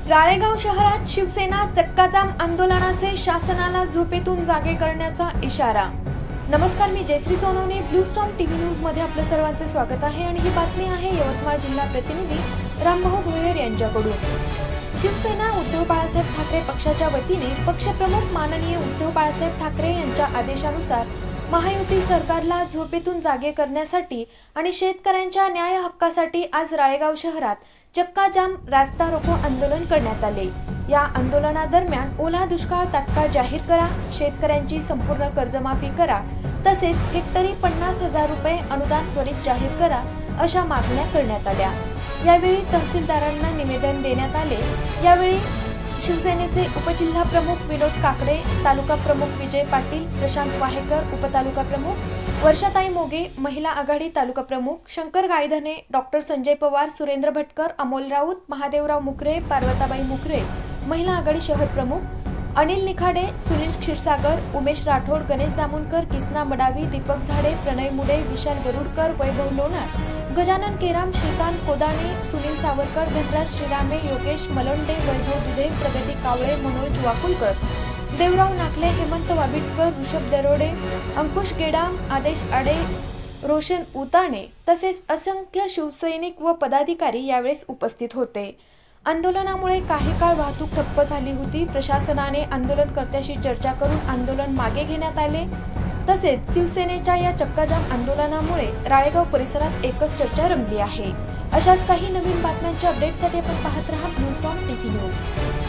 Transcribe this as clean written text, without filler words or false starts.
राळेगाव शहरात शिवसेना चक्काजाम आंदोलनाचे शासनाला झोपेतून जागे करण्याचा इशारा। नमस्कार, मी Jayashree Sonawane, blue storm TV news मध्ये आपल्या सर्वांचे स्वागत आहे आणि ही बातमी आहे यवतमाळ जिल्हा प्रतिनिधी रामभाऊ भोयर यांच्याकडून। शिवसेना उद्धव बाळासाहेब ठाकरे पक्षाच्या वतीने पक्षप्रमुख माननीय उद्धव बाळासाहेब ठाकरे यांच्या आदेशानुसार महायुती सरकारला झोपेतून जागे करण्यासाठी आणि शेतकऱ्यांच्या न्याय हक्कासाठी आज राळेगाव शहरात चक्का जाम रास्ता रोको आंदोलन करण्यात आले। या आंदोलनादरम्यान ओला दुष्काळ तात्काळ जाहीर करा, शेतकऱ्यांची संपूर्ण कर्जमाफी करा, तसेच हेक्टरी 50,000 रुपये अनुदान त्वरित जाहीर करा अशा मागण्या करण्यात आल्या। यावेळी तहसीलदारांना निवेदन देण्यात आले। यावेळी शिवसेनेचे उपजिल्हा प्रमुख विनोद काकडे, तालुका प्रमुख विजय पाटील, प्रशांत वाहेकर, उपतालुका प्रमुख वर्षाताई मोगे, महिला आघाडी तालुका प्रमुख शंकर गायधने, डॉक्टर संजय पवार, सुरेंद्र भटकर, अमोल राऊत, महादेवराव मुखरे, पार्वताबाई मुखरे, महिला आघाडी शहर प्रमुख अनिल निखाडे, सुनील क्षीरसागर, उमेश राठोड, गणेश दामुनकर, किसना मडावी, दीपक झाडे, प्रणय मुडे, विशाल गरुडकर, वैभव लोणार, गजानन केराम, श्रीकांत कोदाणे, सुनील सावरकर, धनराज श्रीरामे, योगेश मलंडे, वैभव दुधे, प्रगती कावळे, मनोज वाकुलकर, देवराव नाकले, हेमंत वाबिटकर, ऋषभ दरोडे, अंकुश गेडाम, आदेश आडे, रोशन उताणे तसेच असंख्य शिवसैनिक व पदाधिकारी यावेळेस उपस्थित होते। आंदोलनामुळे काही काळ वाहतूक ठप्प झाली होती। प्रशासनाने आंदोलनकर्त्यांशी चर्चा करून आंदोलन मागे घेण्यात आले। तसेच शिवसेनेच्या या चक्काजाम आंदोलनामुळे राळेगाव परिसरात एकच चर्चा रंगली आहे। अशाच काही नवीन बातम्यांच्या अपडेटसाठी आपण पाहत रहा ब्लू स्टॉर्म टीव्ही न्यूज।